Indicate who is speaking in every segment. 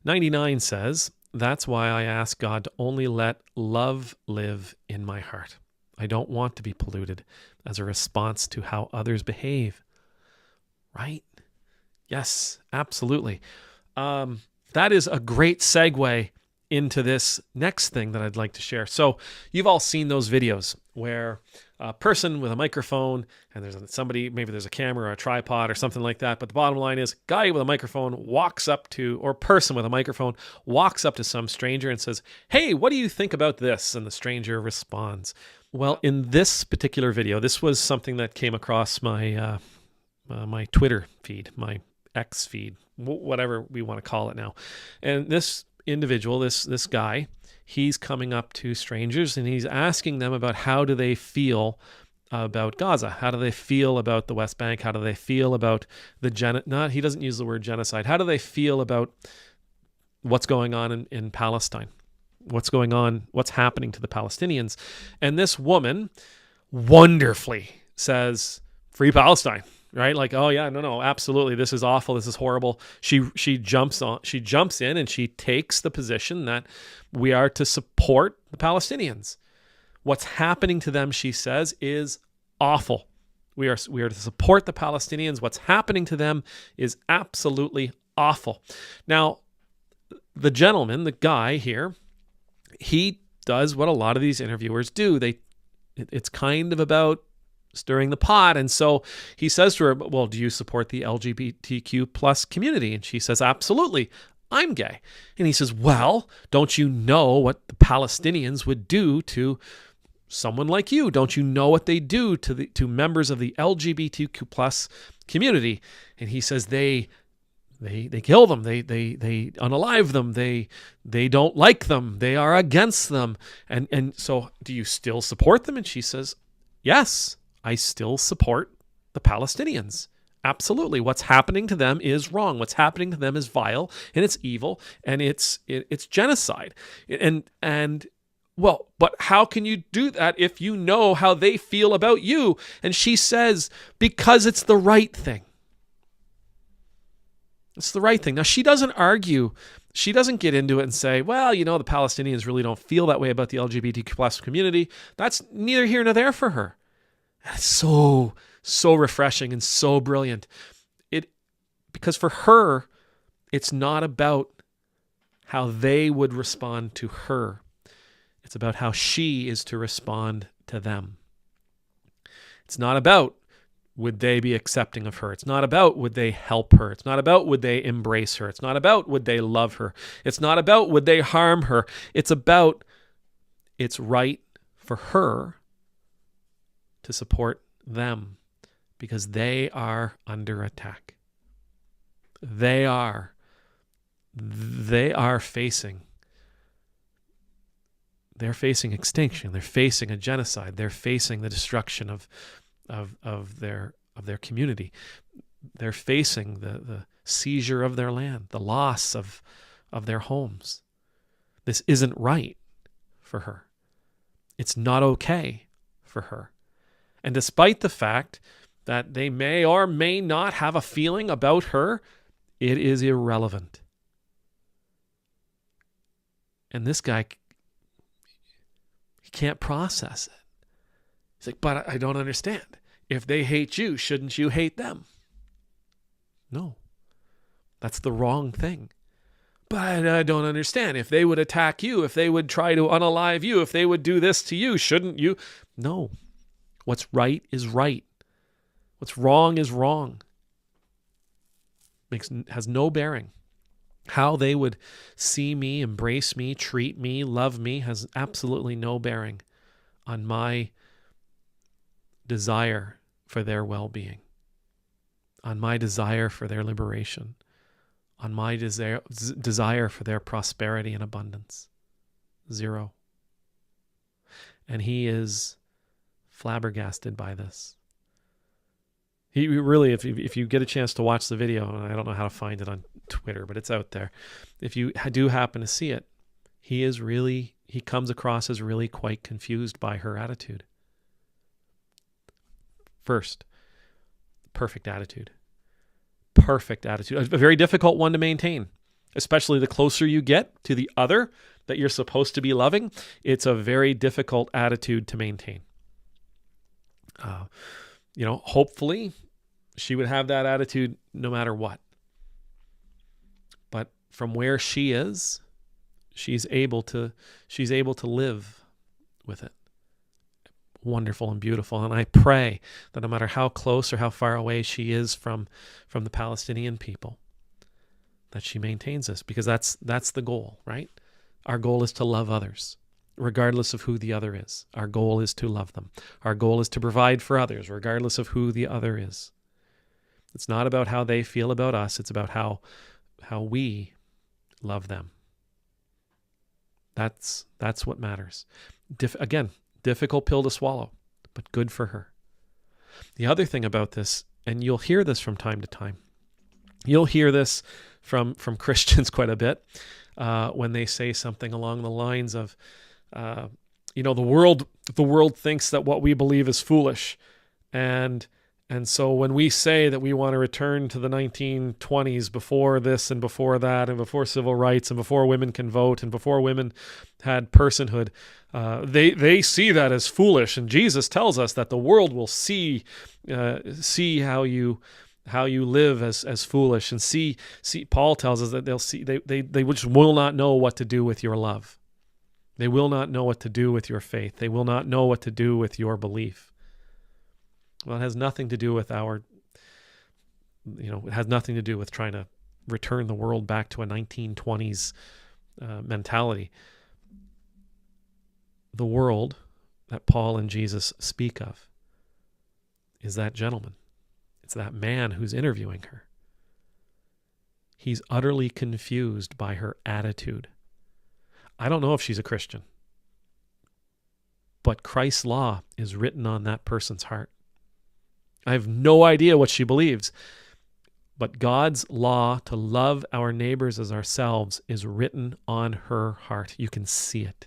Speaker 1: 99 says, "That's why I ask God to only let love live in my heart. I don't want to be polluted as a response to how others behave." Right? Yes, absolutely. That is a great segue into this next thing that I'd like to share. So you've all seen those videos where a person with a microphone and there's somebody, maybe there's a camera or a tripod or something like that. But the bottom line is, guy with a microphone walks up to, or person with a microphone walks up to some stranger and says, "Hey, what do you think about this?" And the stranger responds. Well, in this particular video, this was something that came across my my Twitter feed, my X feed, whatever we want to call it now. And this individual, this guy, he's coming up to strangers and he's asking them about how do they feel about Gaza? How do they feel about the West Bank? How do they feel about he doesn't use the word genocide. How do they feel about what's going on in Palestine? What's going on? What's happening to the Palestinians? And this woman wonderfully says, "Free Palestine." Right? Like, "Oh yeah, no, absolutely. This is awful. This is horrible." She jumps in and she takes the position that we are to support the Palestinians. What's happening to them, she says, is awful. We are to support the Palestinians. What's happening to them is absolutely awful. Now, the gentleman, the guy here, he does what a lot of these interviewers do. It's kind of about stirring the pot. And so he says to her, "Well, do you support the LGBTQ plus community?" And she says, "Absolutely. I'm gay." And he says, "Well, don't you know what the Palestinians would do to someone like you? Don't you know what they do to members of the LGBTQ plus community?" And he says, they kill them. They unalive them. They don't like them. They are against them. And so do you still support them? And she says, "Yes, I still support the Palestinians. Absolutely. What's happening to them is wrong. What's happening to them is vile and it's evil and it's genocide." And well, but how can you do that if you know how they feel about you? And she says, "Because it's the right thing." It's the right thing. Now, she doesn't argue. She doesn't get into it and say, "Well, the Palestinians really don't feel that way about the LGBTQ plus community." That's neither here nor there for her. It's so refreshing and so brilliant. Because for her, it's not about how they would respond to her. It's about how she is to respond to them. It's not about would they be accepting of her. It's not about would they help her. It's not about would they embrace her. It's not about would they love her. It's not about would they harm her. It's about it's right for her to support them because they are under attack. They are facing extinction. They're facing a genocide. They're facing the destruction of their community. They're facing the seizure of their land, the loss of their homes. This isn't right for her. It's not okay for her. And despite the fact that they may or may not have a feeling about her, it is irrelevant. And this guy, he can't process it. He's like, "But I don't understand. If they hate you, shouldn't you hate them?" No, that's the wrong thing. "But I don't understand. If they would attack you, if they would try to unalive you, if they would do this to you, shouldn't you?" No. What's right is right. What's wrong is wrong. Has no bearing. How they would see me, embrace me, treat me, love me has absolutely no bearing on my desire for their well-being, on my desire for their liberation, on my desire for their prosperity and abundance. Zero. And he is flabbergasted by this. He really, if you get a chance to watch the video, and I don't know how to find it on Twitter, but it's out there. If you do happen to see it, he comes across as really quite confused by her attitude. First, perfect attitude. A very difficult one to maintain. especially the closer you get to the other that you're supposed to be loving. It's a very difficult attitude to maintain. Hopefully she would have that attitude no matter what. But from where she is, she's able to live with it. Wonderful and beautiful. And I pray that no matter how close or how far away she is from the Palestinian people, that she maintains this, because that's the goal, right? Our goal is to love others, regardless of who the other is. Our goal is to love them. Our goal is to provide for others, regardless of who the other is. It's not about how they feel about us. It's about how we love them. That's what matters. Again, difficult pill to swallow, but good for her. The other thing about this, and you'll hear this from time to time, you'll hear this from Christians quite a bit when they say something along the lines of, the world thinks that what we believe is foolish, and so when we say that we want to return to the 1920s, before this and before that and before civil rights and before women can vote and before women had personhood, they see that as foolish. And Jesus tells us that the world will see how you live as foolish, and see. Paul tells us that they'll see they just will not know what to do with your love. They will not know what to do with your faith. They will not know what to do with your belief. Well, it has nothing to do with it has nothing to do with trying to return the world back to a 1920s mentality. The world that Paul and Jesus speak of is that gentleman. It's that man who's interviewing her. He's utterly confused by her attitude. I don't know if she's a Christian, but Christ's law is written on that person's heart. I have no idea what she believes, but God's law to love our neighbors as ourselves is written on her heart. You can see it.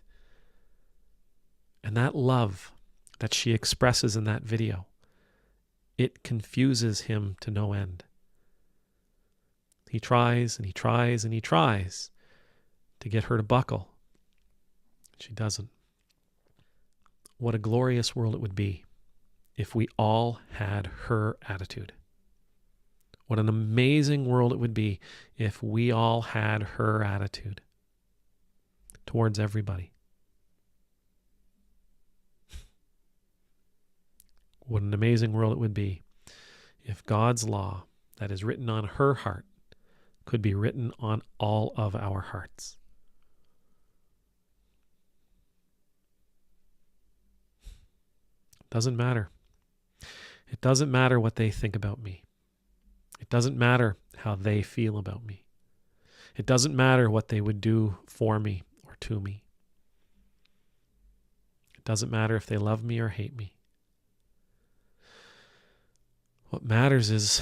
Speaker 1: And that love that she expresses in that video, it confuses him to no end. He tries and he tries and he tries to get her to buckle. She doesn't. What a glorious world it would be if we all had her attitude. What an amazing world it would be if we all had her attitude towards everybody. What an amazing world it would be if God's law that is written on her heart could be written on all of our hearts. Doesn't matter. It doesn't matter what they think about me. It doesn't matter how they feel about me. It doesn't matter what they would do for me or to me. It doesn't matter if they love me or hate me. What matters is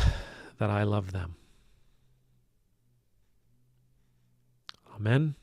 Speaker 1: that I love them. Amen.